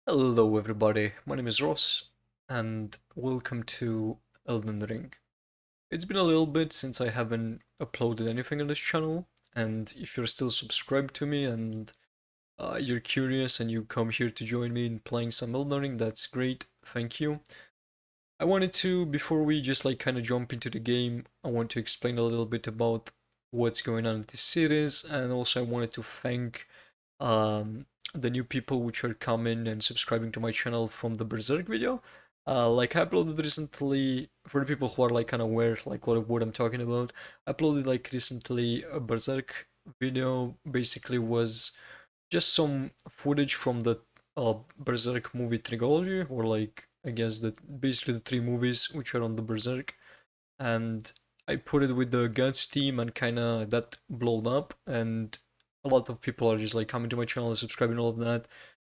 Hello everybody, my name is Ross, and welcome to Elden Ring. It's been a little bit since I haven't uploaded anything on this channel, and if you're still subscribed to me and you're curious and you come here to join me in playing some Elden Ring, that's great, thank you. I wanted to, before we just kind of jump into the game, I want to explain a little bit about what's going on in this series, and also I wanted to thank um, the new people which are coming and subscribing to my channel from the Berserk video. Like I uploaded recently, for the people who are like unaware like what I'm talking about, I uploaded like recently a Berserk video. Basically was just some footage from the Berserk movie trilogy, or like I guess that basically the three movies which are on the Berserk, and I put it with the Guts team, and kind of that blowed up, and a lot of people are just like coming to my channel and subscribing, all of that,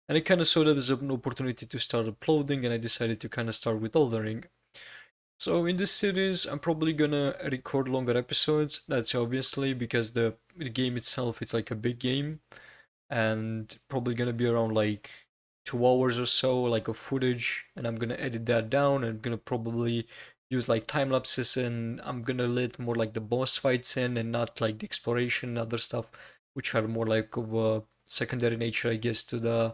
and I kind of saw that as an opportunity to start uploading, and I decided to kind of start with Elden Ring. So in this series, I'm probably gonna record longer episodes. That's obviously because the game itself it's like a big game, and probably gonna be around like 2 hours or so like of footage, and I'm gonna edit that down. I'm gonna probably use like time lapses, and I'm gonna let more like the boss fights in and not like the exploration and other stuff which are more like of a secondary nature, I guess, to the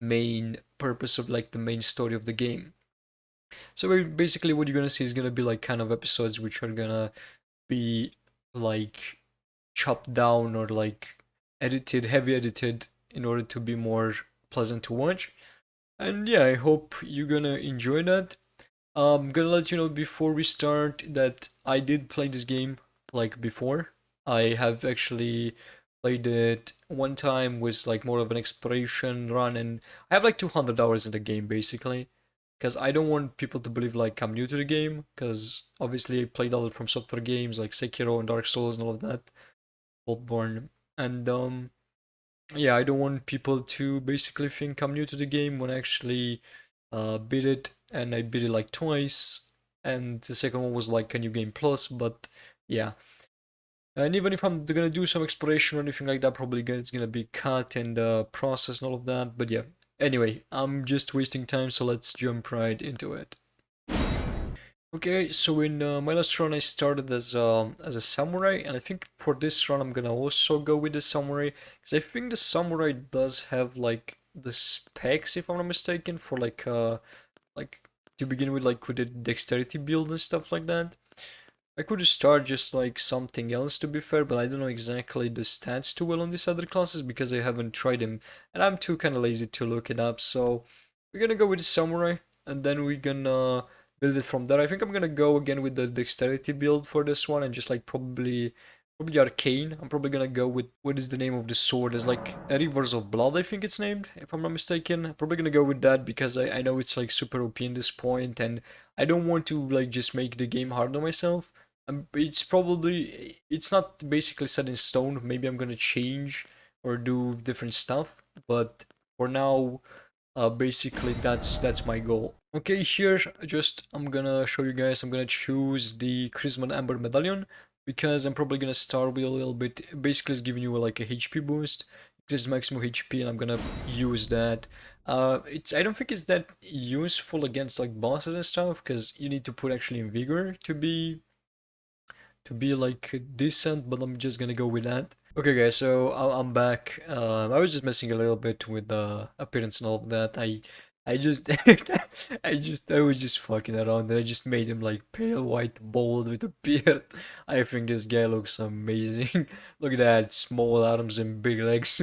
main purpose of like the main story of the game. So basically what you're gonna see is gonna be like kind of episodes which are gonna be like chopped down or like edited, heavy edited, in order to be more pleasant to watch. And yeah, I hope you're gonna enjoy that. I'm gonna let you know before we start that I did play this game like before. I have actually played it one time, was like more of an exploration run, and I have like 200 hours in the game basically. Because I don't want people to believe like I'm new to the game, because obviously I played all the From Software games like Sekiro and Dark Souls and all of that, Bloodborne, and yeah, I don't want people to basically think I'm new to the game when I actually beat it, and I beat it like twice, and the second one was like a new game plus, but yeah. And even if I'm gonna do some exploration or anything like that, probably it's gonna be cut and process and all of that, but yeah. Anyway, I'm just wasting time, so let's jump right into it. Okay, so in my last run I started as a samurai, and I think for this run I'm gonna also go with the samurai, because I think the samurai does have like the specs, if I'm not mistaken, for like to begin with, like with the dexterity build and stuff like that. I could start just like something else, to be fair, but I don't know exactly the stats too well on these other classes because I haven't tried them, and I'm too kind of lazy to look it up. So we're gonna go with the samurai, and then we're gonna build it from there. I think I'm gonna go again with the dexterity build for this one, and just like probably arcane. I'm probably gonna go with what is the name of the sword? It's like a Rivers of Blood, I think it's named, if I'm not mistaken. Probably gonna go with that because I know it's like super OP in this point, and I don't want to like just make the game hard on myself. It's not basically set in stone. Maybe I'm gonna change or do different stuff, but for now, basically that's my goal. Okay, here just I'm gonna show you guys. I'm gonna choose the Charisma Amber Medallion because I'm probably gonna start with a little bit. Basically, it's giving you like a HP boost. It is maximum HP, and I'm gonna use that. It's I don't think it's that useful against like bosses and stuff because you need to put actually in vigor to be like decent, but I'm just gonna go with that. Okay, guys, so I'm back. I was just messing a little bit with the appearance and all of that. I just, I was just fucking around, and I just made him like pale white, bald with a beard. I think this guy looks amazing. Look at that, small arms and big legs.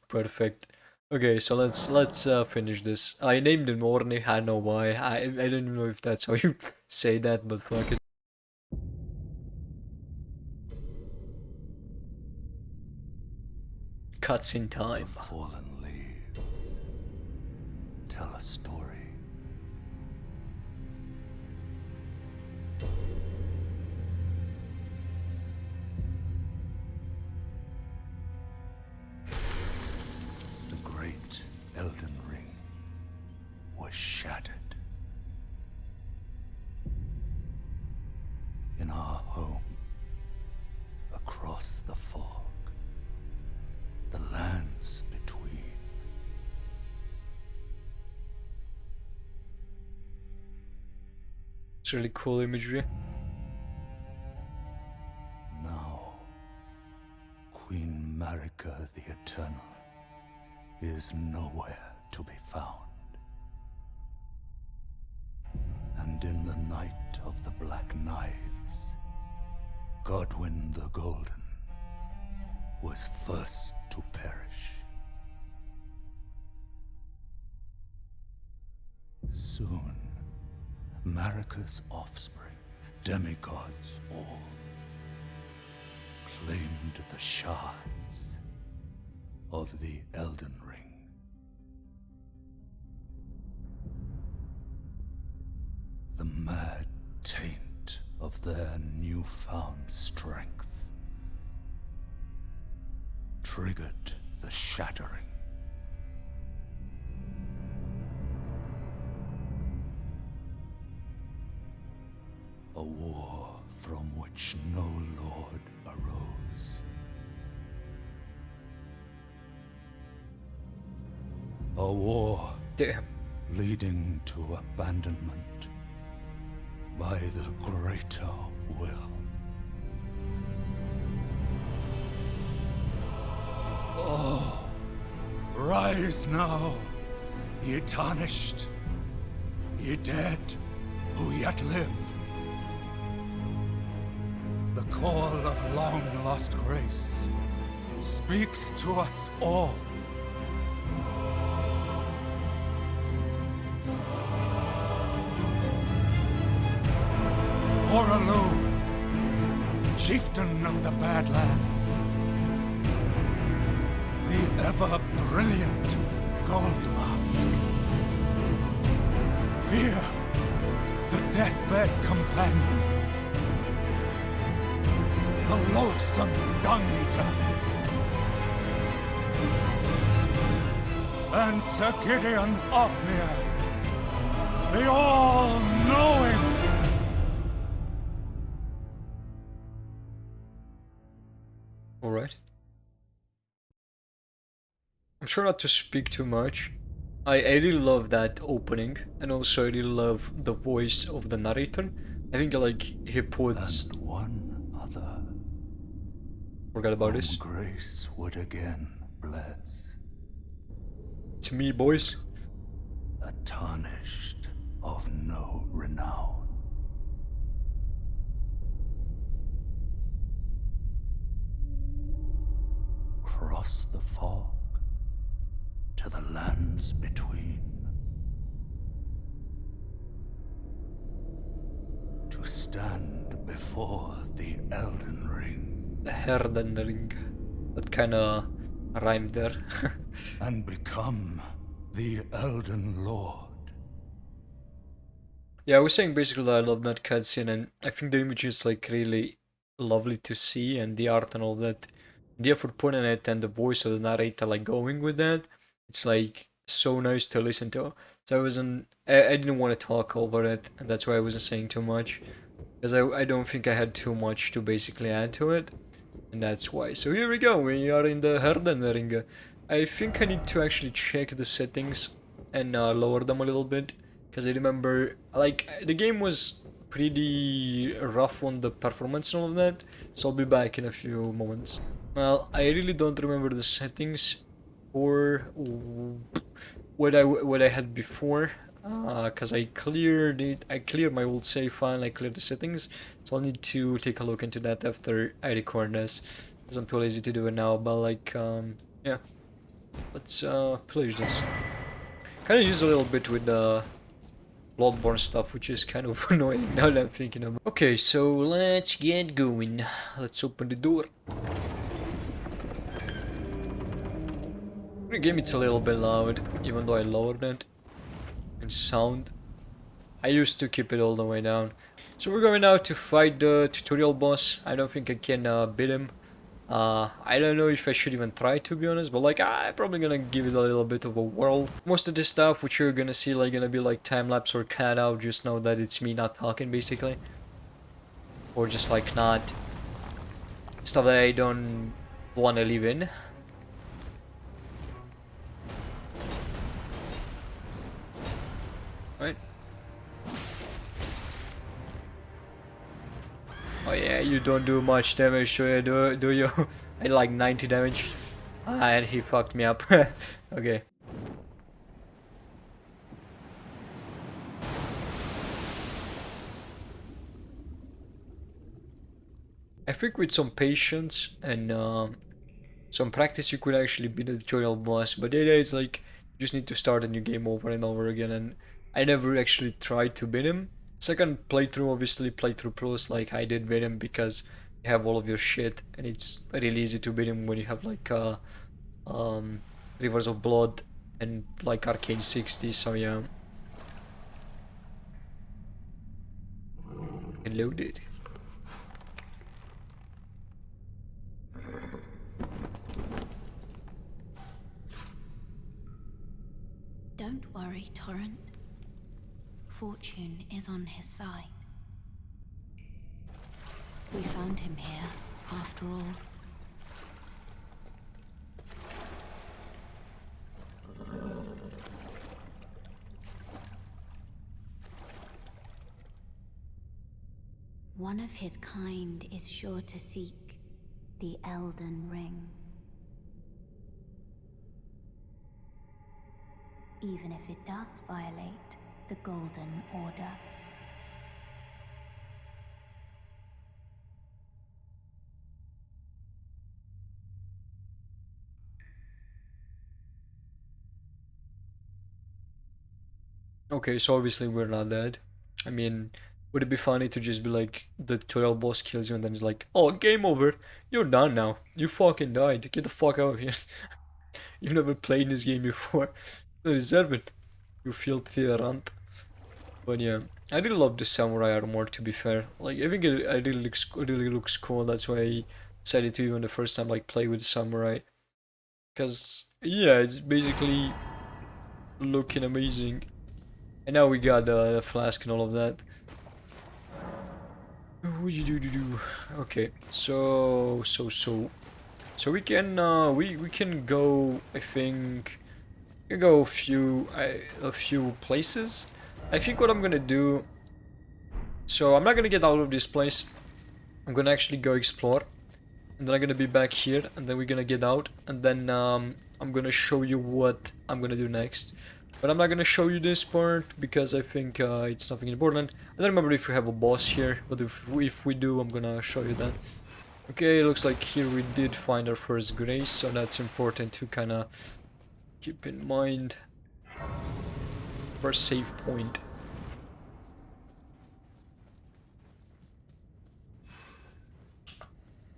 Perfect. Okay, so let's finish this. I named him Orne. I know why. I don't even know if that's how you say that, but fuck it. Cutscene The time. fallen leaves tell a story. The great Elden Ring was shattered. In our home, across the fog, the lands between. It's really cool imagery. Now, Queen Marika the Eternal is nowhere to be found. And in the night of the Black Knives, Godwyn the Golden was first to perish. Soon, Marika's offspring, demigods all, claimed the shards of the Elden Ring. The mad taint of their newfound strength triggered the shattering. A war from which no lord arose. A war Damn. leading to abandonment by the greater will. Oh, rise now, ye tarnished, ye dead who yet live. The call of long-lost grace speaks to us all. Horalu, chieftain of the Badlands, the ever-brilliant Gold Mask. Fear, the deathbed companion, the loathsome dung-eater, and Sir Gideon Othmere, the all-knowing. Alright. I'm sure not to speak too much. I really love that opening, and also I really love the voice of the narrator. I think like he puts... And one other. Forgot about whom this. Grace would again bless. It's me, boys. A tarnished of no renown. Cross the fog to the lands between. To stand before the Elden Ring. The Elden Ring. That kinda rhymed there. And become the Elden Lord. Yeah, I was saying basically that I love that cutscene, and I think the image is like really lovely to see, and the art and all that. The effort put in it and the voice of the narrator like going with that, it's like so nice to listen to. So I didn't want to talk over it, and that's why I wasn't saying too much, because I don't think I had too much to basically add to it, and that's why. So here we go, we are in the Elden Ring. I think I need to actually check the settings and lower them a little bit, because I remember like the game was pretty rough on the performance and all of that, so I'll be back in a few moments. Well, I really don't remember the settings or what I had before, because I cleared it. I cleared my old save file. I cleared the settings, so I'll need to take a look into that after I record this, because I'm too lazy to do it now. But like, yeah, let's play this. Kind of use a little bit with the Bloodborne stuff, which is kind of annoying now that I'm thinking about. Okay, so let's get going. Let's open the door. The game it's a little bit loud, even though I lowered it in sound. I used to keep it all the way down. So we're going now to fight the tutorial boss. I don't think I can beat him. I don't know if I should even try, to be honest, but like I'm probably gonna give it a little bit of a whirl. Most of this stuff which you're gonna see like gonna be like time-lapse or cut out, just know that it's me not talking basically. Or just like not stuff that I don't wanna leave in. Right. Oh yeah, you don't do much damage, do you? I did like 90 damage. Ah, and he fucked me up. Okay. I think with some patience and some practice you could actually beat the tutorial boss, but it's like you just need to start a new game over and over again, and I never actually tried to beat him. Second playthrough, obviously playthrough plus, like I did beat him because you have all of your shit and it's really easy to beat him when you have like um Rivers of Blood and like Arcane 60, so yeah. And loaded. Don't worry, Torrent. Fortune is on his side. We found him here, after all. One of his kind is sure to seek the Elden Ring. Even if it does violate the Golden Order. Okay, so obviously we're not dead. I mean, would it be funny to just be like, the tutorial boss kills you and then it's like, oh, game over. You're done now. You fucking died. Get the fuck out of here. You've never played this game before. You deserve it. You filthy runt. But yeah, I really love the samurai armor, to be fair. Like, I think it really looks cool. That's why I decided to even the first time like play with samurai. Cause yeah, it's basically looking amazing. And now we got the flask and all of that. Okay, so we can go. I think we can go a few places. I think what I'm gonna do. So I'm not gonna get out of this place. I'm gonna actually go explore, and then I'm gonna be back here, and then we're gonna get out, and then I'm gonna show you what I'm gonna do next. But I'm not gonna show you this part because I think it's nothing important. I don't remember if we have a boss here, but if we do, I'm gonna show you that. Okay, looks like here we did find our first grace, so that's important to kind of keep in mind. First save point.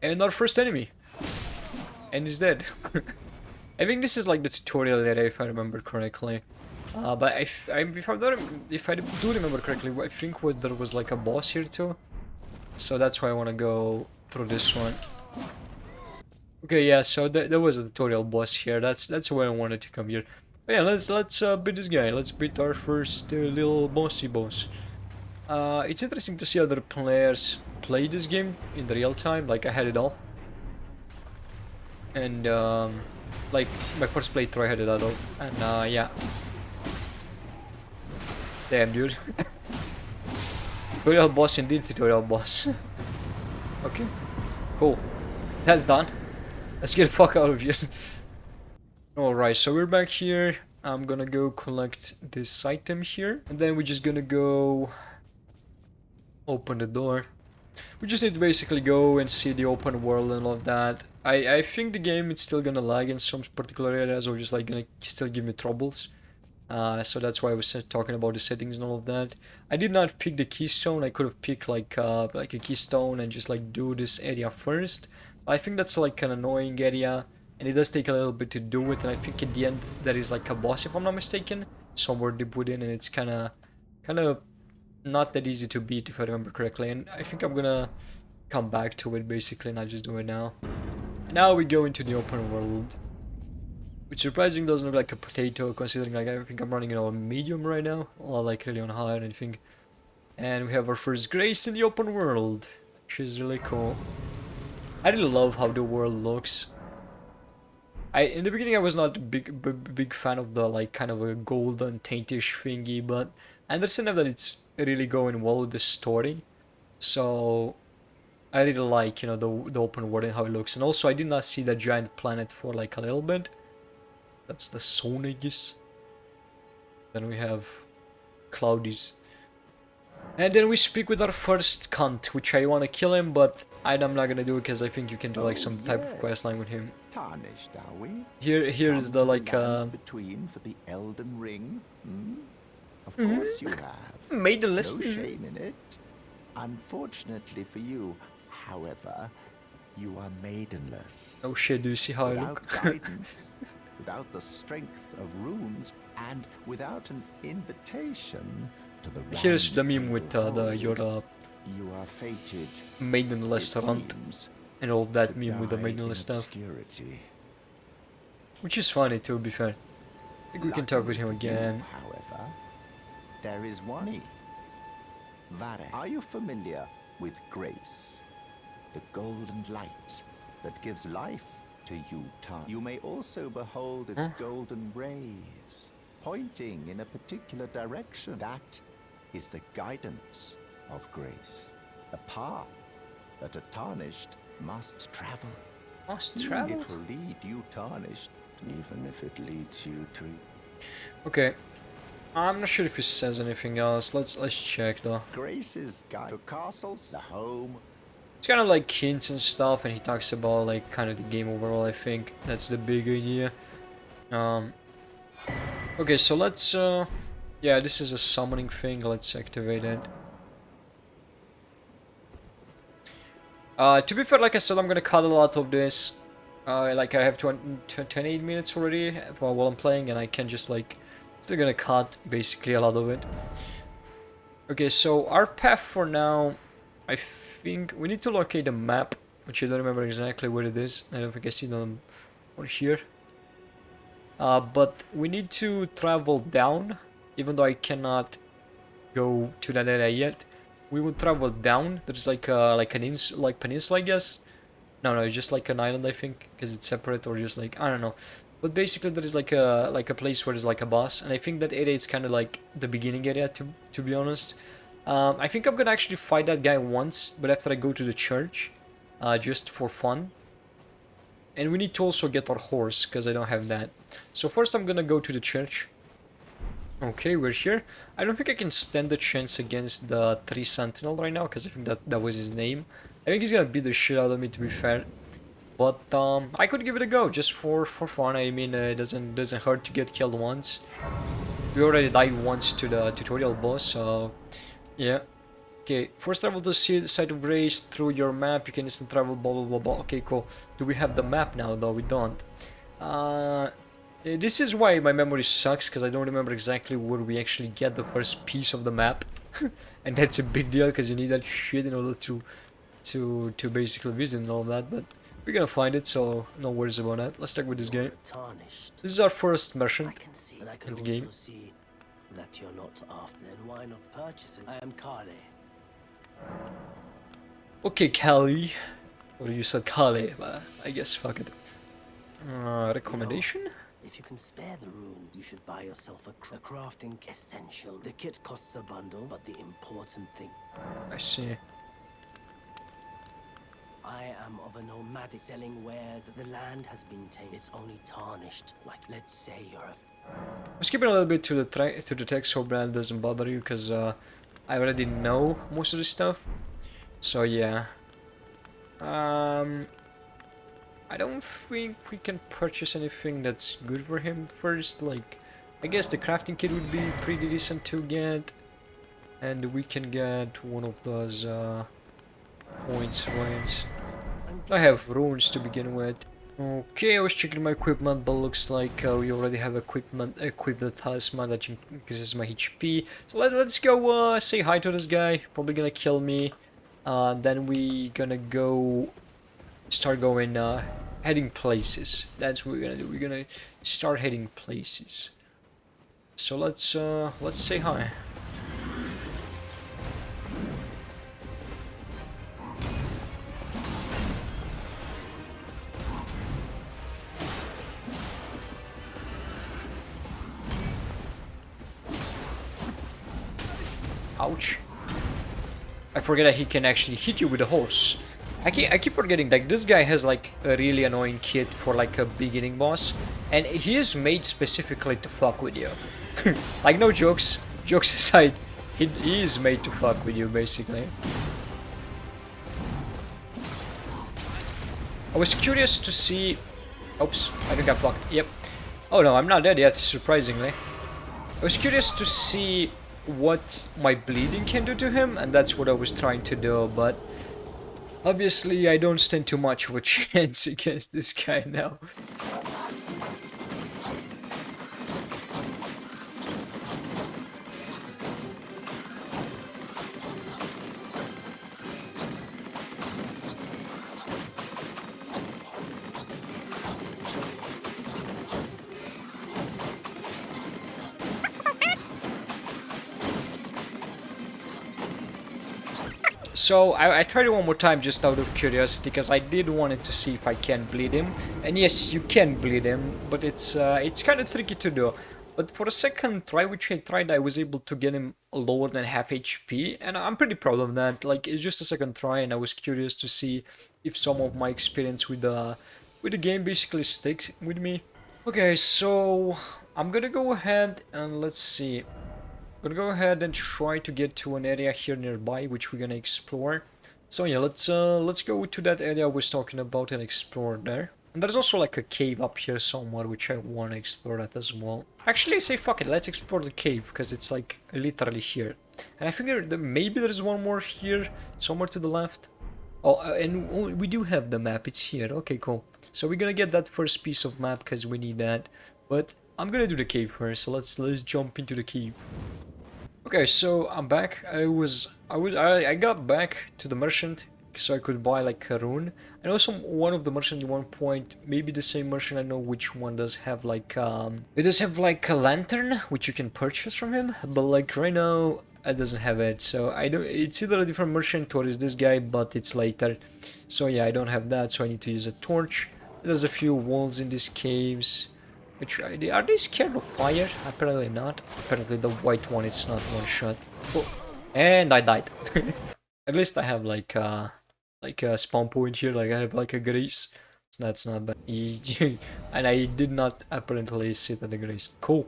And our first enemy. And he's dead. I think this is like the tutorial area if I remember correctly. But if I do remember correctly, I think there was like a boss here too. So that's why I want to go through this one. Okay, yeah. So there was a tutorial boss here. That's why I wanted to come here. But yeah, let's beat this guy. Let's beat our first little bossy boss. It's interesting to see other players play this game in the real time. Like I had it off, and like my first playthrough I had it out of, and yeah. Damn, dude. Tutorial boss indeed, tutorial boss. Okay, cool. That's done. Let's get the fuck out of here. Alright, so we're back here. I'm gonna go collect this item here. And then we're just gonna go open the door. We just need to basically go and see the open world and all of that. I think the game is still gonna lag in some particular areas or just like gonna still give me troubles. So that's why I was talking about the settings and all of that. I did not pick the keystone. I could have picked like a keystone and just like do this area first. I think that's like an annoying area, and it does take a little bit to do it. And I think at the end there is like a boss, if I'm not mistaken, somewhere deep within, and it's kind of not that easy to beat if I remember correctly. And I think I'm gonna come back to it basically, not just do it now. And now we go into the open world. Which surprising doesn't look like a potato, considering like I think I'm running on medium right now, or like really on high or anything. And we have our first grace in the open world, which is really cool. I really love how the world looks. In the beginning I was not a big fan of the like kind of a golden taintish thingy, but I understand now that it's really going well with the story. So I really like, you know, the open world and how it looks. And also, I did not see that giant planet for like a little bit. That's the sun, I guess. Then we have Cloudy's. And then we speak with our first cunt, which I want to kill him, but I'm not gonna do it because I think you can do like some type of quest line with him. Tarnished, are we? Here is the like between for the Elden Ring. Hmm? Of course you have. maidenless. No shame in it. Unfortunately for you, however, you are maidenless. Oh shit, do you see how I Without look? guidance, without the strength of runes, and without an invitation to the Here's the meme Roundtable with Hold, your you are fated, maidenless it rant seems, and all that to meme with the die maidenless in stuff. obscurity. Which is funny to be fair. I think we can talk with him Luckily for you, again. however, there is one. Vare, are you familiar with grace? The golden light that gives life to you, Tar. You may also behold its golden rays, pointing in a particular direction. That is the guidance of grace. A path that a tarnished must travel. Must travel? It will lead you tarnished, even if it leads you to... Okay. I'm not sure if he says anything else. Let's check though. Grace's guide to castles, the home. It's kind of like hints and stuff, and he talks about like kind of the game overall. I think that's the big idea. Okay, so let's yeah, this is a summoning thing. Let's activate it. To be fair, like I said, I'm gonna cut a lot of this. Like I have 28 minutes already while I'm playing, and I can just like still gonna cut basically a lot of it. Okay, so our path for now, I think we need to locate a map, which I don't remember exactly where it is. I don't think I see it on here. But we need to travel down, even though I cannot go to that area yet. We will travel down. There's like an peninsula, I guess. No, it's just like an island, I think, because it's separate, or just like, I don't know. But basically, there is like a place where there's like a boss, and I think that area is kind of like the beginning area, to be honest. I think I'm gonna actually fight that guy once, but after I go to the church, just for fun. And we need to also get our horse, because I don't have that. So first I'm gonna go to the church. Okay, we're here. I don't think I can stand a chance against the Tree Sentinel right now, because I think that was his name. I think he's gonna beat the shit out of me, to be fair. But I could give it a go, just for fun. I mean, it doesn't hurt to get killed once. We already died once to the tutorial boss, so yeah. Okay, first travel to see the site of grace through your map. You can instant travel, blah blah blah blah. Okay, cool. Do we have the map now? Though we don't. This is why my memory sucks, because I don't remember exactly where we actually get the first piece of the map. And that's a big deal, because you need that shit in order to basically visit and all that, but we're gonna find it, so no worries about that. Let's talk with this guy. This is our first merchant in the game. See that you're not after, then why not purchase it? I am Kale. Okay, Kali. Or you said Kale, but I guess fuck it. Recommendation? If you can spare the runes, you should buy yourself a crafting essential. The kit costs a bundle, but the important thing... I see. I am of a nomadic selling wares. The land has been taken. It's only tarnished. Like, let's say you're a... I'm skipping a little bit to the text, hope that doesn't bother you, because I already know most of this stuff. So yeah. I don't think we can purchase anything that's good for him first. Like, I guess the crafting kit would be pretty decent to get, and we can get one of those points, right? I have runes to begin with. Okay, I was checking my equipment, but looks like we already have equipped the talisman that increases my HP. So let's go say hi to this guy. Probably gonna kill me. Then we gonna go start going heading places. That's what we're gonna do. We're gonna start heading places. So let's say hi. Ouch. I forget that he can actually hit you with a horse. I keep forgetting, like, this guy has like a really annoying kit for like a beginning boss, and he is made specifically to fuck with you. Like, no jokes, jokes aside, he is made to fuck with you basically. I was curious to see. Oops, I think I fucked. Yep. Oh no, I'm not dead yet, surprisingly. I was curious to see what my bleeding can do to him, and that's what I was trying to do, but obviously I don't stand too much of a chance against this guy now. So I tried it one more time just out of curiosity, because I did wanted to see if I can bleed him. And yes, you can bleed him, but it's kind of tricky to do. But for the second try, which I tried, I was able to get him lower than half HP, and I'm pretty proud of that. Like, it's just a second try, and I was curious to see if some of my experience with the game basically sticks with me. Okay, so I'm gonna go ahead and let's see. Gonna go ahead and try to get to an area here nearby, which we're gonna explore. So yeah, let's go to that area I was talking about and explore there. And there's also like a cave up here somewhere, which I wanna explore that as well. Actually, I say fuck it, let's explore the cave, because it's like literally here. And I figure that maybe there's one more here, somewhere to the left. Oh, and we do have the map, it's here. Okay, cool. So we're gonna get that first piece of map, because we need that. But I'm gonna do the cave first, so let's jump into the cave. Okay, so I'm back. I got back to the merchant so I could buy like a rune. I know one of the merchant at one point, maybe the same merchant, I know which one does have like it does have like a lantern which you can purchase from him, but like right now it doesn't have it. So I don't, it's either a different merchant or is this guy, but it's later. So yeah, I don't have that, so I need to use a torch. There's a few walls in these caves. Are they scared of fire? Apparently not. Apparently the white one is not one shot. Oh, and I died. At least I have like a spawn point here. Like I have like a grace. So that's not bad. And I did not apparently sit at the grace. Cool.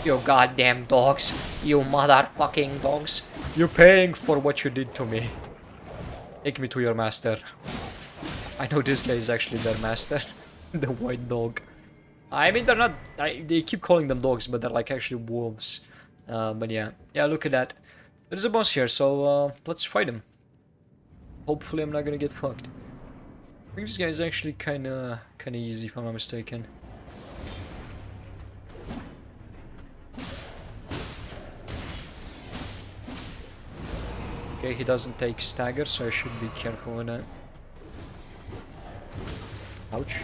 You goddamn dogs. You motherfucking dogs. You're paying for what you did to me. Take me to your master. I know this guy is actually their master. The white dog. I mean, they're not. They keep calling them dogs, but they're like actually wolves. But yeah, look at that. There's a boss here, so let's fight him. Hopefully, I'm not gonna get fucked. I think this guy is actually kind of easy, if I'm not mistaken. Okay, he doesn't take stagger, so I should be careful with that. Ouch.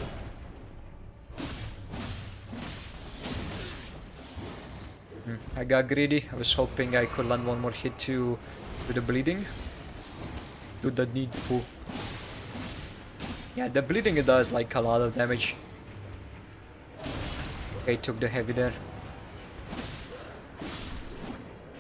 I got greedy. I was hoping I could land one more hit to the bleeding. Do the needful. Yeah, the bleeding it does like a lot of damage. Okay, took the heavy there.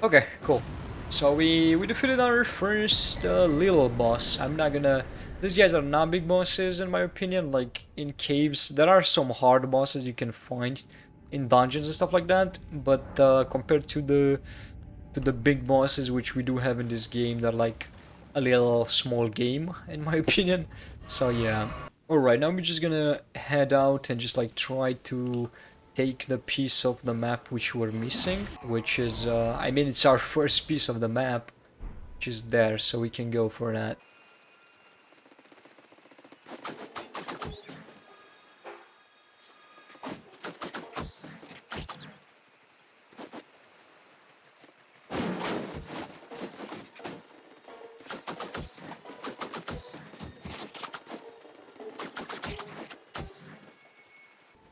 Okay, cool. So we defeated our first little boss. I'm not gonna. These guys are not big bosses in my opinion. Like in caves, there are some hard bosses you can find in dungeons and stuff like that, but compared to the big bosses which we do have in this game, they're like a little small game in my opinion. So yeah. Alright, now we're just gonna head out and just like try to take the piece of the map which we're missing, which is I mean, it's our first piece of the map, which is there, so we can go for that.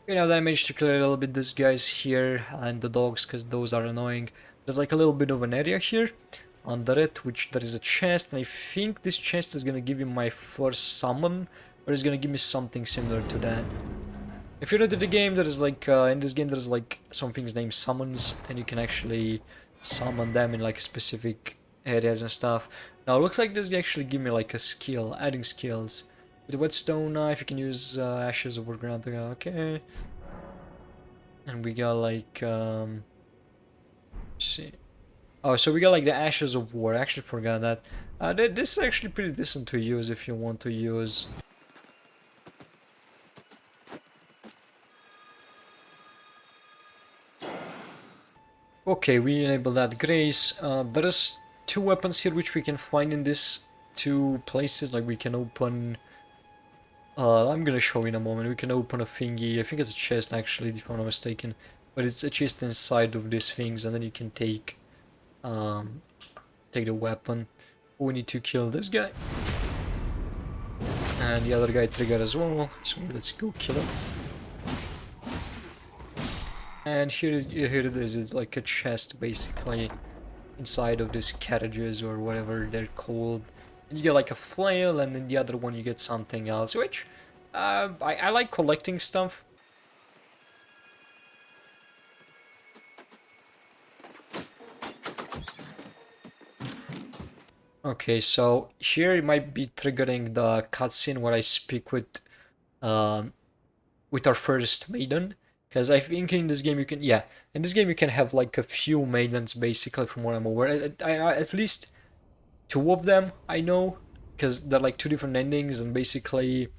You know, that I managed to clear a little bit these guys here and the dogs, because those are annoying. There's like a little bit of an area here under it, which there is a chest, and I think this chest is gonna give me my first summon, or is gonna give me something similar to that. If you're into the game, there is like in this game there's like some things named summons, and you can actually summon them in like specific areas and stuff. Now it looks like this actually give me like a skill, adding skills. With the whetstone knife you can use ashes of granite. Okay. And we got like let's see. Oh, so we got like the ashes of war. I actually forgot that. This is actually pretty decent to use if you want to use. Okay, we enable that grace. There's two weapons here which we can find in these two places. Like we can open. I'm gonna show you in a moment. We can open a thingy. I think it's a chest actually, if I'm not mistaken. But it's a chest inside of these things, and then you can take the weapon. We need to kill this guy. And the other guy triggered as well. So let's go kill him. And here it is. It's like a chest basically inside of these carriages or whatever they're called. And you get like a flail, and then the other one you get something else, which I like collecting stuff. Okay, so here it might be triggering the cutscene where I speak with our first maiden. Because I think in this game you can, yeah, in this game you can have like a few maidens basically from what I'm aware. At least two of them I know, because they're like two different endings, and basically,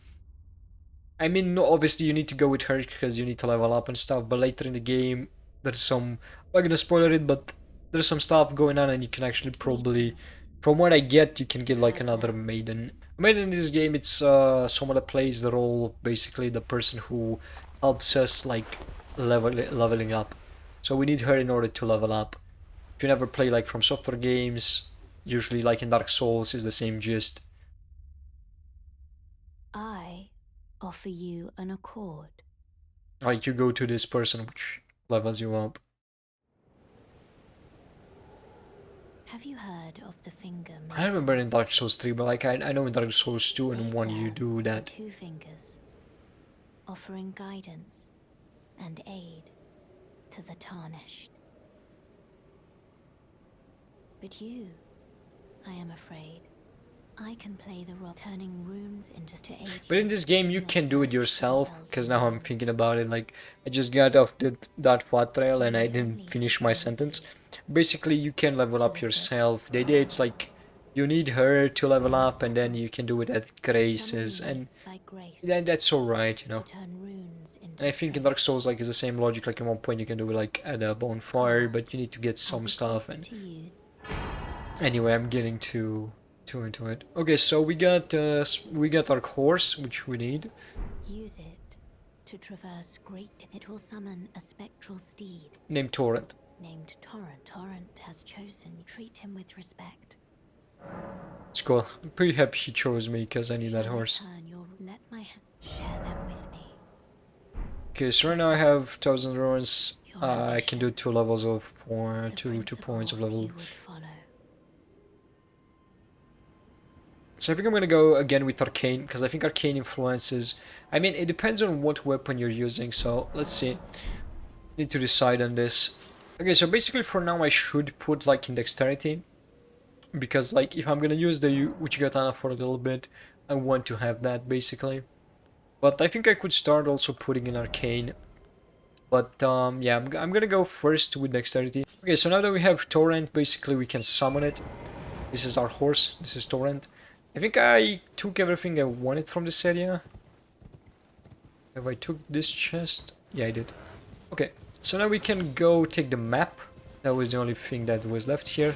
I mean, no, obviously you need to go with her because you need to level up and stuff, but later in the game there's some, I'm not gonna spoiler it, but there's some stuff going on and you can actually probably, from what I get, you can get like another maiden. A maiden in this game, it's someone that plays the role of basically the person who helps us like leveling up. So we need her in order to level up. If you never play like from software games, usually like in Dark Souls is the same gist. I offer you an accord. Like you go to this person which levels you up. Have you heard of the finger maidens? I remember in Dark Souls 3, but like I know in Dark Souls 2 and They 1 you serve do that. two fingers, offering guidance and aid to the tarnished. But you, I am afraid, I can play the role, turning runes into aid. But in this game you can do it yourself, because now I'm thinking about it, like I just got off that flat trail and I didn't finish my sentence. Basically you can level up yourself. The idea it's like you need her to level up and then you can do it at graces, and then that's alright, you know. And I think in Dark Souls like it's the same logic, like at one point you can do it like at a bonfire, but you need to get some stuff, and anyway I'm getting too into it. Okay, so we got our horse, which we need. Use it to traverse great. It will summon a spectral steed Named Torrent. named Torrent. Torrent has chosen. Treat him with respect. It's cool. I'm pretty happy he chose me because I need that horse. Let my share them with me. Okay, so right now I have 1000 runes. I can do 2 levels of two points of level. So I think I'm gonna go again with Arcane, because I think Arcane influences... I mean, it depends on what weapon you're using, so let's see. Need to decide on this. Okay, so basically for now I should put like in Dexterity, because like if I'm gonna use the Uchigatana for a little bit, I want to have that basically. But I think I could start also putting in Arcane. But yeah, I'm gonna go first with Dexterity. Okay, so now that we have Torrent, basically we can summon it. This is our horse, this is Torrent. I think I took everything I wanted from this area. Have I took this chest? Yeah, I did. Okay, so now we can go take the map. That was the only thing that was left here.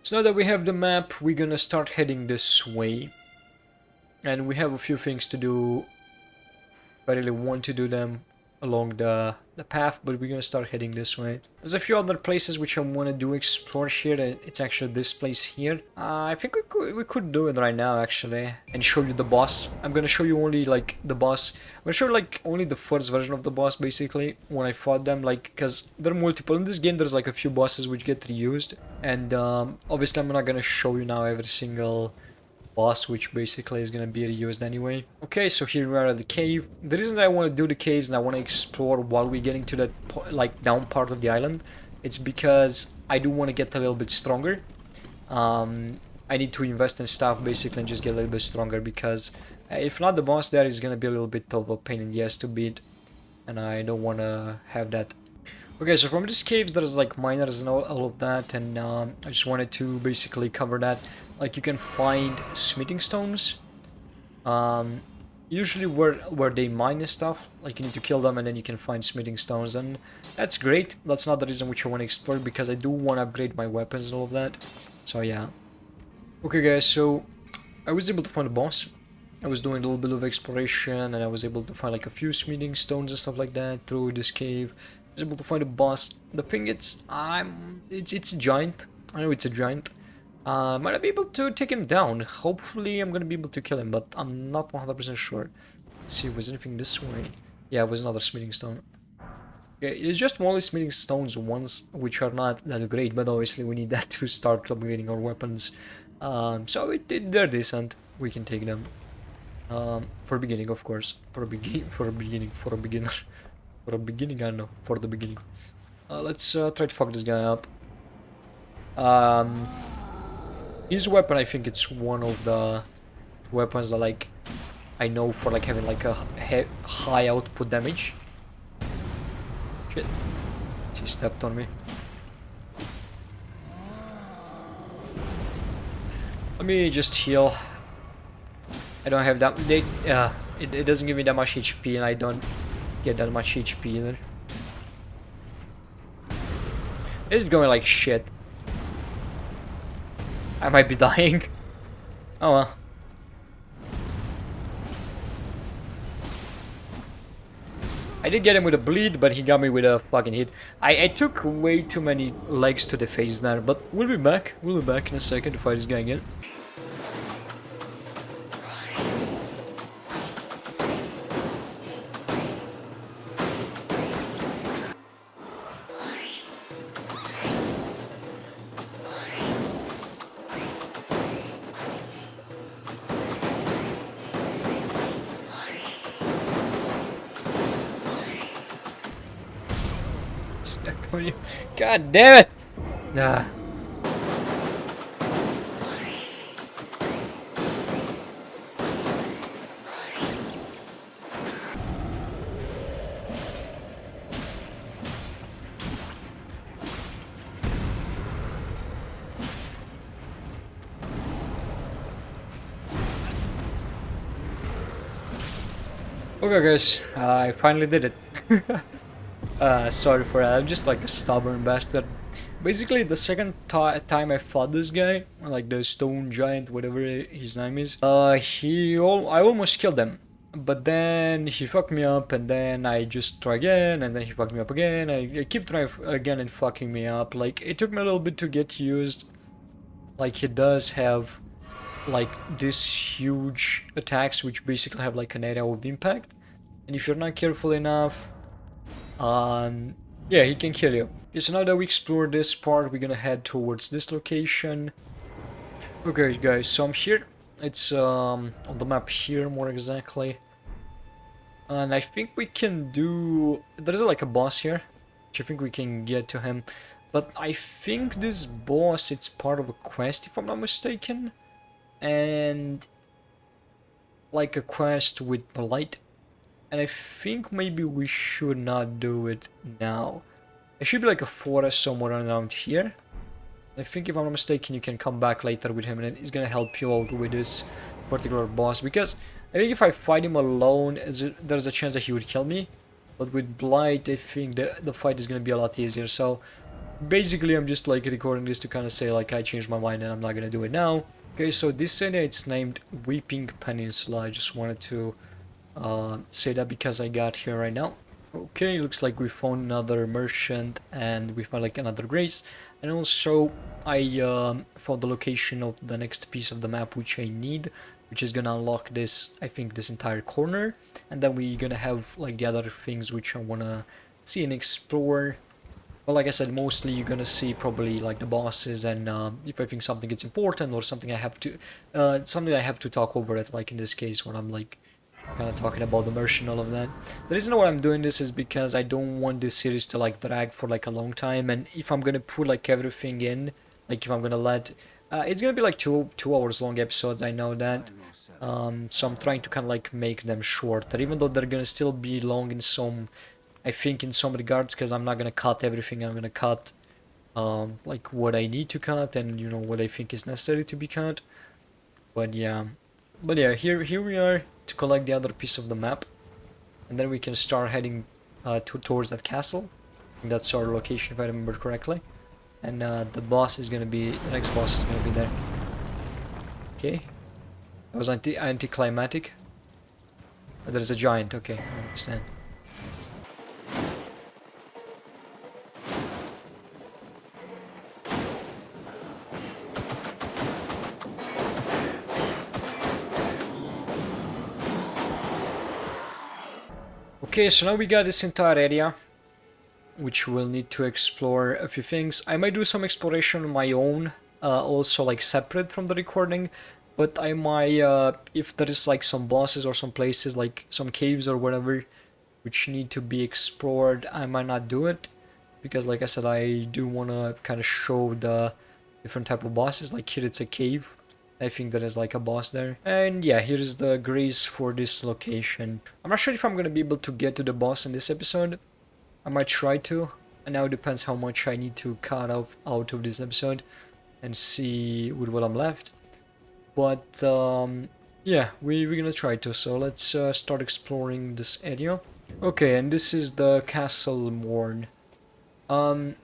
So now that we have the map, we're gonna start heading this way. And we have a few things to do. I really want to do them along the path, but we're gonna start heading this way. There's a few other places which I want to explore here. It's actually this place here. I think we could do it right now actually and show you the boss. I'm gonna show you only like the boss. I'm gonna show you like only the first version of the boss basically when I fought them, like because there are multiple in this game. There's like a few bosses which get reused, and obviously I'm not gonna show you now every single boss, which basically is gonna be reused anyway. Okay, so here we are at the cave. The reason that I want to do the caves and I want to explore while we're getting to that like down part of the island, it's because I do want to get a little bit stronger. I need to invest in stuff basically and just get a little bit stronger, because if not, the boss there is gonna be a little bit of a pain in the ass to beat, and I don't want to have that. Okay, so from these caves there's like miners and all of that, and I just wanted to basically cover that. Like, you can find smithing stones. Usually where they mine and stuff, like you need to kill them and then you can find smithing stones, and that's great. That's not the reason which I want to explore, because I do want to upgrade my weapons and all of that. So yeah. Okay guys, so I was able to find a boss. I was doing a little bit of exploration and I was able to find like a few smithing stones and stuff like that through this cave. I was able to find a boss. The thing is, it's a giant. I know it's a giant. Might I be able to take him down? Hopefully I'm gonna be able to kill him, but I'm not 100% sure. Let's see, was anything this way? Yeah, it was another smithing stone. Yeah, it's just only smithing stones ones, which are not that great, but obviously we need that to start upgrading our weapons. So they're decent. We can take them. For beginning, of course. For a beginner. For a beginner, I don't know. For the beginning. Let's try to fuck this guy up. His weapon, I think it's one of the weapons that, like, I know for like having like a high output damage. Shit. She stepped on me. Let me just heal. I don't have that. It doesn't give me that much HP, and I don't get that much HP either. It's going like shit. I might be dying. Oh well. I did get him with a bleed, but he got me with a fucking hit. I took way too many legs to the face there, but we'll be back. We'll be back in a second to fight this guy again. Stuck on you. God damn it! Nah. Okay guys, I finally did it. Sorry for that, I'm just like a stubborn bastard. Basically, the second time I fought this guy, like the stone giant, whatever his name is, I almost killed him. But then he fucked me up, and then I just try again, and then he fucked me up again. I keep trying again and fucking me up. Like, it took me a little bit to get used. Like, he does have like these huge attacks which basically have like an area of impact, and if you're not careful enough, yeah, he can kill you. Okay, so now that we explored this part, we're gonna head towards this location. Okay guys, so I'm here. It's on the map here, more exactly, and I think we can do, there's like a boss here, which I think we can get to him, but I think this boss, it's part of a quest if I'm not mistaken, and like a quest with Blight, and I think maybe we should not do it now. There should be like a forest somewhere around here. I think if I'm not mistaken, you can come back later with him and he's gonna help you out with this particular boss, because I think if I fight him alone, there's a chance that he would kill me, but with Blight I think the fight is gonna be a lot easier. So basically I'm just like recording this to kind of say like I changed my mind and I'm not gonna do it now. Okay, so this area, it's named Weeping Peninsula. I just wanted to say that because I got here right now. Okay, looks like we found another merchant and we found like another grace, and also I found the location of the next piece of the map which I need, which is gonna unlock this, I think, this entire corner, and then we're gonna have like the other things which I wanna see and explore. Well, like I said, mostly you're gonna see probably like the bosses, and if I think something is important or something I have to talk over it, like in this case when I'm like kind of talking about the merchant and all of that. The reason why I'm doing this is because I don't want this series to like drag for like a long time, and if I'm gonna put like everything in, like if I'm gonna let It's gonna be like two hours long episodes, I know that. So I'm trying to kind of like make them shorter, even though they're gonna still be long in some, I think in some regards, because I'm not gonna cut everything. I'm gonna cut like what I need to cut and you know what I think is necessary to be cut. But yeah, here we are to collect the other piece of the map, and then we can start heading towards that castle. I think that's our location if I remember correctly. And the next boss is gonna be there. Okay, that was anticlimactic. There's a giant. Okay, I understand. Okay, so now we got this entire area, which we'll need to explore a few things. I might do some exploration on my own, also like separate from the recording, but I might, if there is like some bosses or some places, like some caves or whatever, which need to be explored, I might not do it, because like I said, I do want to kind of show the different type of bosses. Like here it's a cave. I think there is like a boss there. And yeah, here is the grace for this location. I'm not sure if I'm gonna be able to get to the boss in this episode. I might try to. And now it depends how much I need to cut out of this episode and see with what I'm left. But yeah, we're gonna try to. So let's start exploring this area. Okay, and this is the Castle Morn. I'm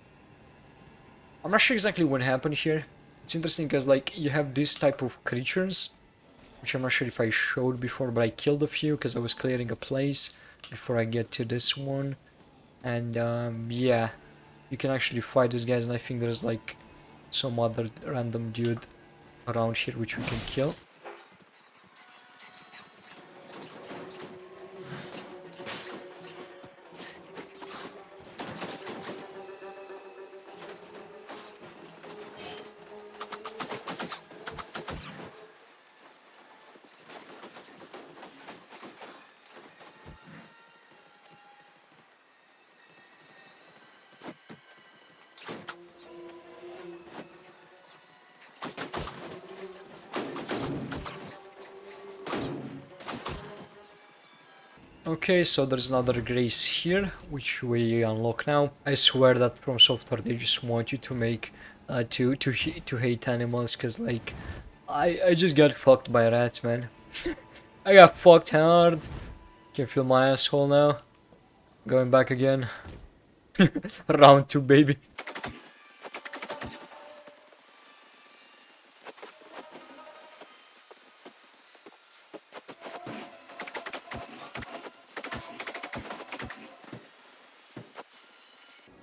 not sure exactly what happened here. It's interesting because like you have this type of creatures, which I'm not sure if I showed before, but I killed a few because I was clearing a place before I get to this one. And yeah, you can actually fight these guys, and I think there's like some other random dude around here which we can kill. Okay, so there's another grace here, which we unlock now. I swear that from software they just want you to make to hate animals, cause like I just got fucked by rats, man. I got fucked hard. Can feel my asshole now. Going back again. Round 2, baby.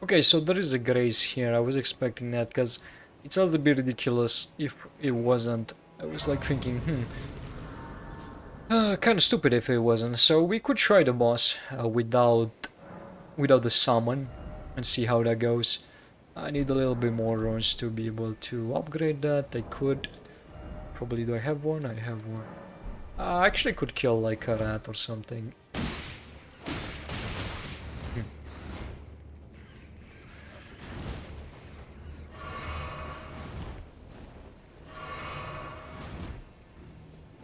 Okay, so there is a grace here. I was expecting that because it's a little bit ridiculous if it wasn't. I was like thinking, kind of stupid if it wasn't. So we could try the boss without the summon and see how that goes. I need a little bit more runes to be able to upgrade that. I could. Probably do I have one? I have one. I actually could kill like a rat or something.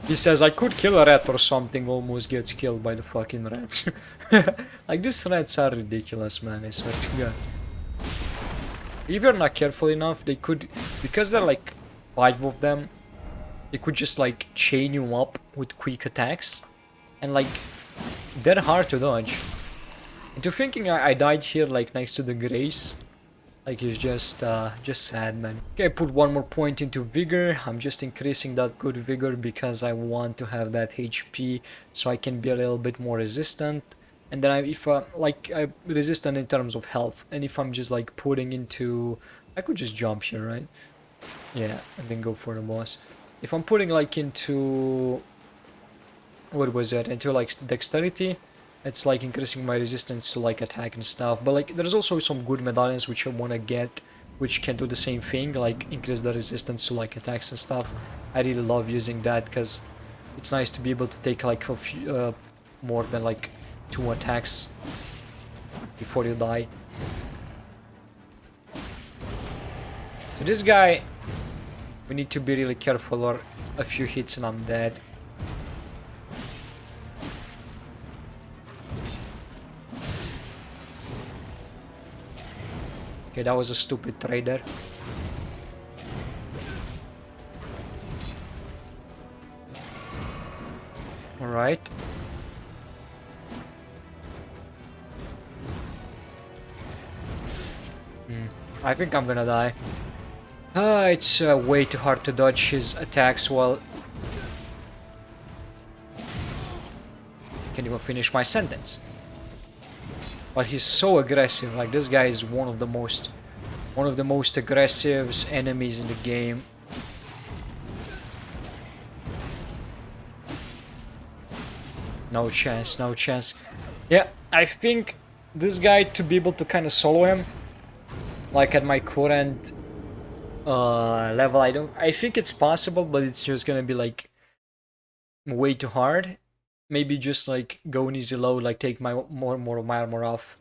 He says I could kill a rat or something, almost gets killed by the fucking rats. Like these rats are ridiculous, man, I swear to god. If you're not careful enough, they could, because there are like 5 of them, they could just like chain you up with quick attacks. And like, they're hard to dodge. Into thinking I died here like next to the grace. Like it's just sad, man. Okay, I put one more point into vigor. I'm just increasing that good vigor because I want to have that HP so I can be a little bit more resistant. And then I'm resistant in terms of health. And if I'm just like putting into, I could just jump here, right? Yeah, and then go for the boss. If I'm putting like into, what was it? Into like dexterity. It's like increasing my resistance to like attack and stuff, but like there's also some good medallions which I want to get, which can do the same thing, like increase the resistance to like attacks and stuff. I really love using that because it's nice to be able to take like a few, more than like 2 attacks before you die. So this guy We need to be really careful, or a few hits and I'm dead. Okay, that was a stupid trader. Alright. I think I'm gonna die. It's way too hard to dodge his attacks while... Can't even finish my sentence. But he's so aggressive. Like, this guy is one of the most aggressive enemies in the game. No chance, no chance. Yeah, I think this guy, to be able to kind of solo him, like at my current level, I think it's possible, but it's just gonna be like way too hard. Maybe just like go an easy load, like take more of my armor off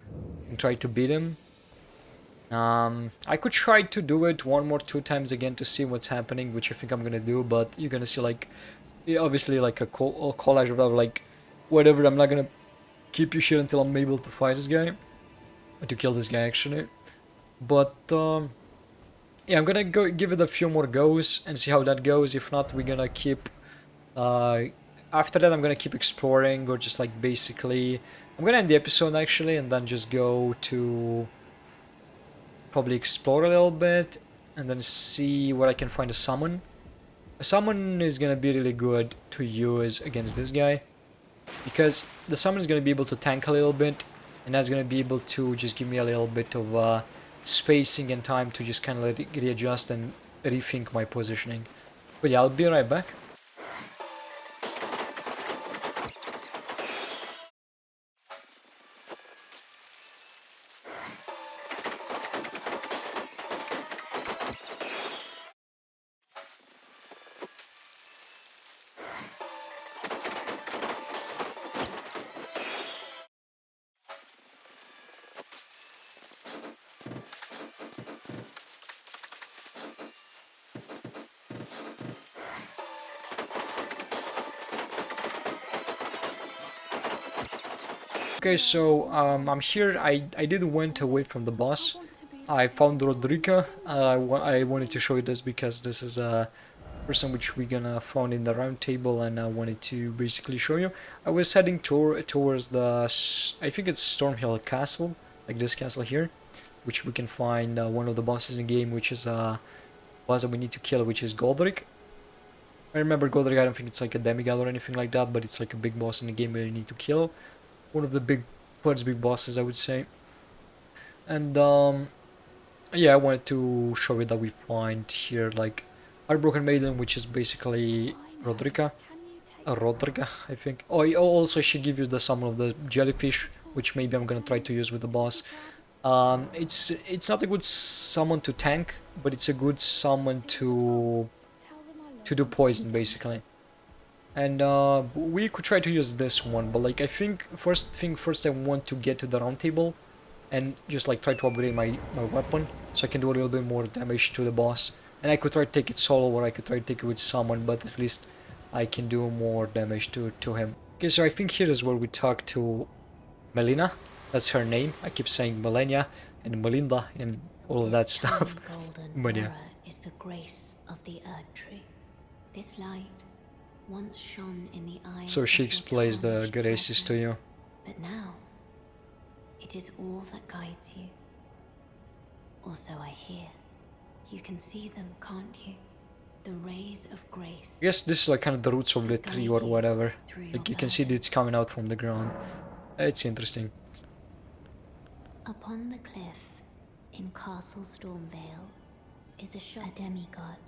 and try to beat him. I could try to do it two times again to see what's happening, which I think I'm gonna do, but you're gonna see like, obviously like a collage of like, whatever, I'm not gonna keep you here until I'm able to fight this guy. Or to kill this guy actually. But yeah, I'm gonna go give it a few more goes and see how that goes. If not, we're gonna keep after that I'm gonna keep exploring, or just like basically I'm gonna end the episode actually and then just go to probably explore a little bit and then see where I can find a summon. A summon is gonna be really good to use against this guy, because the summon is gonna be able to tank a little bit, and that's gonna be able to just give me a little bit of spacing and time to just kind of readjust and rethink my positioning. But yeah, I'll be right back. Okay, so I'm here. I did went away from the boss. I found Rodrika. I wanted to show you this because this is a person which we gonna found in the round table, and I wanted to basically show you. I was heading towards the, I think it's Stormhill Castle, like this castle here, which we can find one of the bosses in the game, which is a boss that we need to kill, which is Goldrick. I remember Goldrick, I don't think it's like a demigod or anything like that, but it's like a big boss in the game that you need to kill. One of the first big bosses, I would say. And yeah, I wanted to show you that we find here like Heartbroken Maiden, which is basically Rodrika. Rodrika, I think. Oh, also she gives you the summon of the jellyfish, which maybe I'm gonna try to use with the boss. It's not a good summon to tank, but it's a good summon to do poison basically. And we could try to use this one, but like I think first I want to get to the round table and just like try to upgrade my weapon so I can do a little bit more damage to the boss. And I could try to take it solo, or I could try to take it with someone, but at least I can do more damage to him. Okay, so I think here is where we talk to Melina. That's her name. I keep saying Melania and Melinda and all of that stuff. But yeah. Is the grace of the Erd Tree. This light once shone in the eyes. So she explains the graces to you. But now, it is all that guides you. Also, I hear. You can see them, can't you? The rays of grace. I guess this is like kind of the roots of the tree or whatever. Like you can see that it's coming out from the ground. It's interesting. Upon the cliff in Castle Stormvale is a demigod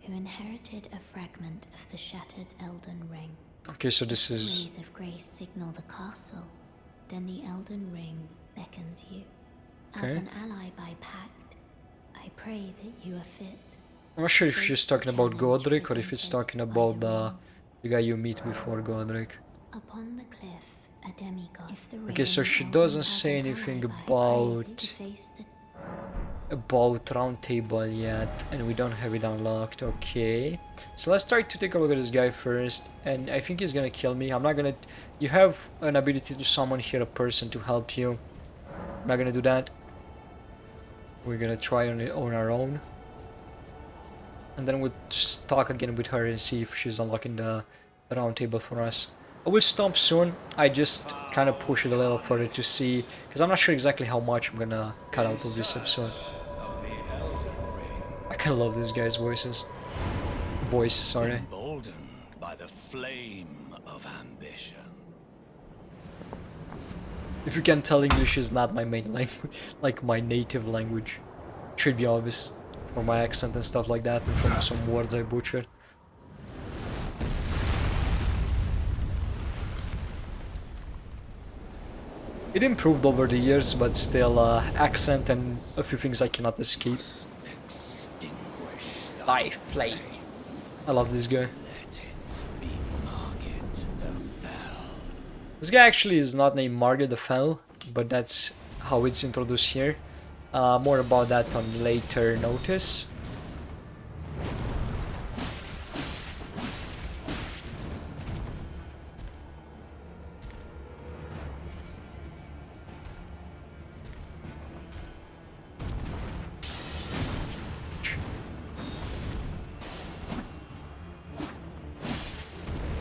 who inherited a fragment of the shattered Elden Ring. Okay, so this is... The rays of grace signal the castle, then the Elden Ring beckons you. Okay. As an ally by pact, I pray that you are fit. I'm not sure if she's talking about Godric or if it's talking about the guy you meet before Godric. Upon the cliff, a demigod. Okay, so she doesn't say anything about... about Roundtable yet, and we don't have it unlocked. Okay, so let's try to take a look at this guy first, and I think he's gonna kill me. I'm not gonna... You have an ability to summon here a person to help you. I'm not gonna do that. We're gonna try on it on our own, and then we'll just talk again with her and see if she's unlocking the Roundtable for us. I will stop soon. I just kind of push it a little further to see, because I'm not sure exactly how much I'm gonna cut out of this episode. I kind of love this guy's voice, sorry. Emboldened by the flame of ambition. If you can tell, English is not my main language, like my native language. Should be obvious for my accent and stuff like that, and from some words I butchered. It improved over the years, but still, accent and a few things I cannot escape. Thy flame. I love this guy. This guy actually is not named Margaret the Fell, but that's how it's introduced here. More about that on later notice.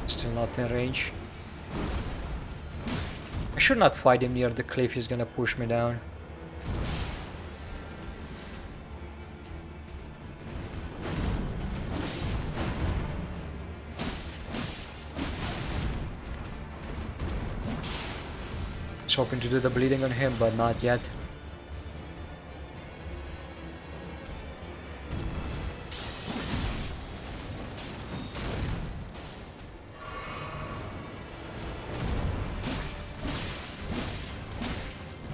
Still not in range. I should not fight him near the cliff, he's gonna push me down. I was hoping to do the bleeding on him, but not yet.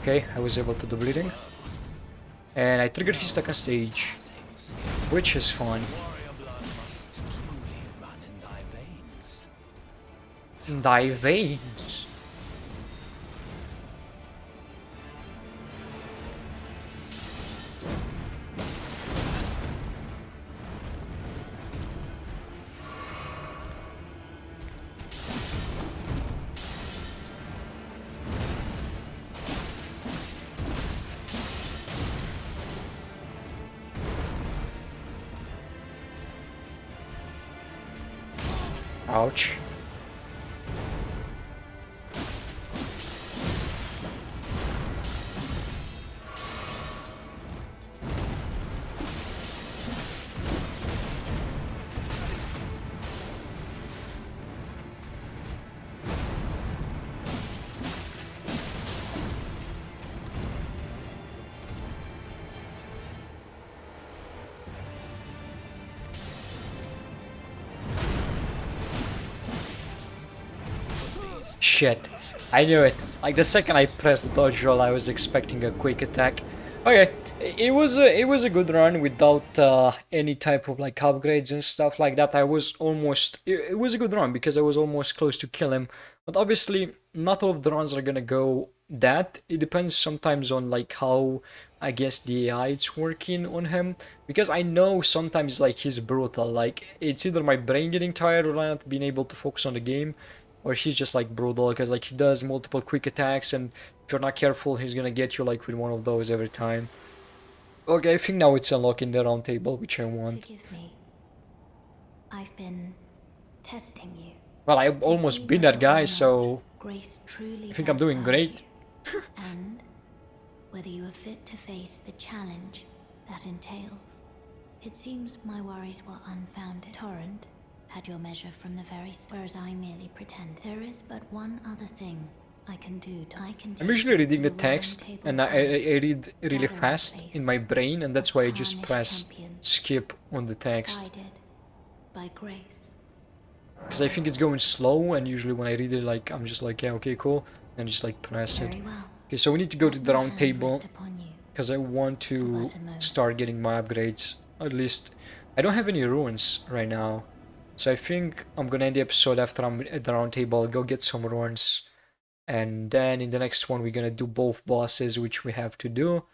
Okay, I was able to do bleeding. And I triggered his second stage, which is fun. In thy veins. Ouch. Shit, I knew it. Like the second I pressed the dodge roll, I was expecting a quick attack. Okay, it was a good run without any type of like upgrades and stuff like that. I was almost... It was a good run because I was almost close to kill him. But obviously, not all of the runs are gonna go that. It depends sometimes on like how, I guess, the AI is working on him. Because I know sometimes like he's brutal. Like it's either my brain getting tired or not being able to focus on the game, or he's just like brutal because like he does multiple quick attacks, and if you're not careful he's gonna get you like with one of those every time. Okay, I think now it's unlocking the Roundtable, which I want. Forgive me. I've been testing you. Well, I've to almost see been that whether guy, or so not Grace truly I think I'm does doing guide great. you, and whether you are fit to face the challenge that entails. It seems my worries were unfounded. Torrent had your measure from the very start, whereas I merely pretend. There is but one other thing I can do. I'm usually reading the text, and I read really fast in my brain, and that's why I just press skip on the text. Guided by grace. Because I think it's going slow, and usually when I read it, like, I'm just like, yeah, okay, cool, and just like press it. Very well. Okay, so we need to go to the Let my round hand table, rest upon you. because I want For to but a moment. start getting my upgrades. At least, I don't have any ruins right now. So I think I'm gonna end the episode after I'm at the round table. I'll go get some ruins. And then in the next one, we're gonna do both bosses, which we have to do.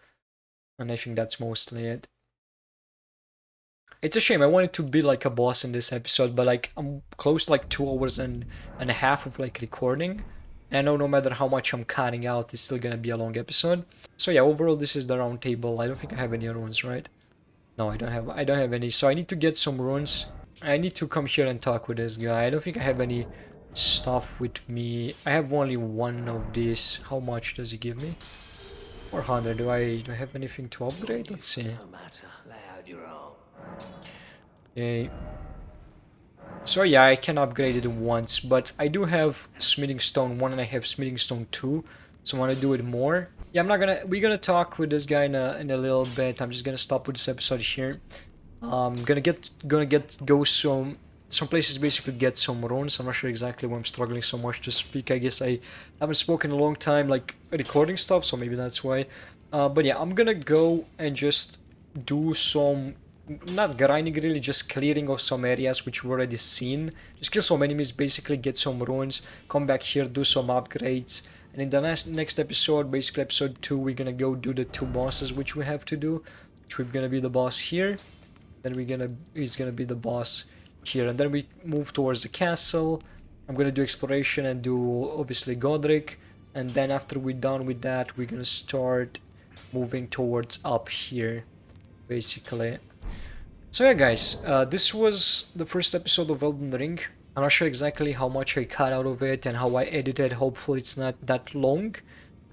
And I think that's mostly it. It's a shame. I wanted to be like a boss in this episode, but like I'm close to like 2 hours and a half of like recording. And I know no matter how much I'm cutting out, it's still gonna be a long episode. So yeah, overall this is the round table. I don't think I have any runes, right? No, I don't have any. So I need to get some runes. I need to come here and talk with this guy. I don't think I have any stuff with me. I have only one of these. How much does he give me? 400. Do I have anything to upgrade? Let's see. No matter. Lay out your arm. Okay. So yeah, I can upgrade it once, but I do have smithing stone 1 and I have smithing stone 2, so I want to do it more. Yeah, we're gonna talk with this guy in a little bit. I'm just gonna stop with this episode here. Go some places, basically get some runes. I'm not sure exactly why I'm struggling so much to speak. I guess I haven't spoken in a long time, like recording stuff, so maybe that's why. But yeah, I'm gonna go and just do some, not grinding really, just clearing of some areas which we've already seen. Just kill some enemies, basically get some runes, come back here, do some upgrades. And in the next episode, basically episode 2, we're gonna go do the 2 bosses which we have to do. Which we're gonna be the boss here. Then he's gonna be the boss here. And then we move towards the castle. I'm gonna do exploration and do obviously Godric. And then after we're done with that, we're gonna start moving towards up here, basically. So yeah guys, this was the first episode of Elden Ring. I'm not sure exactly how much I cut out of it and how I edited. Hopefully it's not that long.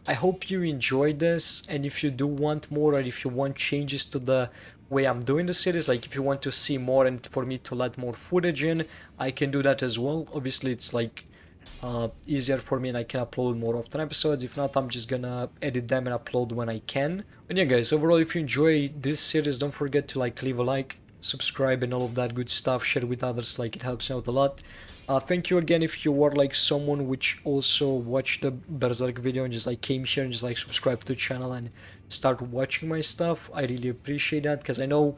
I hope you enjoyed this, and if you do want more, or if you want changes to the way I'm doing the series, like if you want to see more and for me to let more footage in, I can do that as well. Obviously it's like easier for me and I can upload more often episodes. If not, I'm just gonna edit them and upload when I can. But yeah guys, overall, if you enjoy this series, don't forget to leave a like, subscribe and all of that good stuff, share with others, like it helps me out a lot. Thank you again if you were like someone which also watched the Berserk video and just came here and just subscribed to the channel and start watching my stuff. I really appreciate that, because I know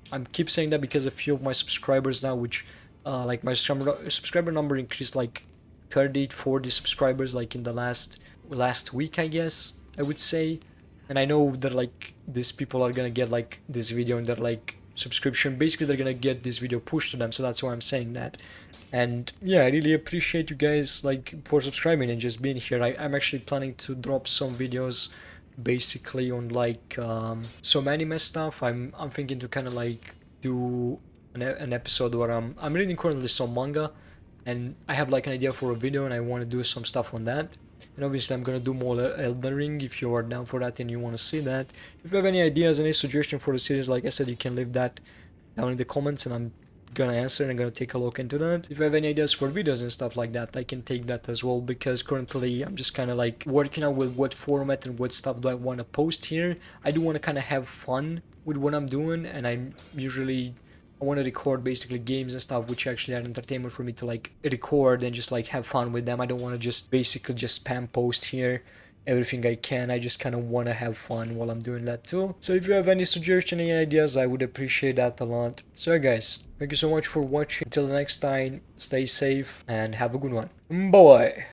I keep saying that because a few of my subscribers now, which my subscriber number increased 30-40 subscribers in the last week, I guess I would say. And I know that these people are gonna get this video and their subscription, basically they're gonna get this video pushed to them, so that's why I'm saying that. And yeah, I really appreciate you guys for subscribing and just being here. I'm actually planning to drop some videos basically on some anime stuff. I'm thinking to kind of do an episode where I'm reading currently some manga, and I have an idea for a video and I want to do some stuff on that. And obviously I'm gonna do more Elden Ring if you are down for that and you want to see that. If you have any ideas, any suggestion for the series, like I said, you can leave that down in the comments and I'm gonna answer and I'm gonna take a look into that. If you have any ideas for videos and stuff like that, I can take that as well, because currently I'm just kind of working out with what format and what stuff do I want to post here. I do want to kind of have fun with what I'm doing, and I want to record basically games and stuff which actually are entertainment for me to record and just have fun with them. I don't want to just basically just spam post here everything I can. I just kind of want to have fun while I'm doing that too. So if you have any suggestions, any ideas, I would appreciate that a lot. So guys, thank you so much for watching. Until the next time, stay safe and have a good one. Bye.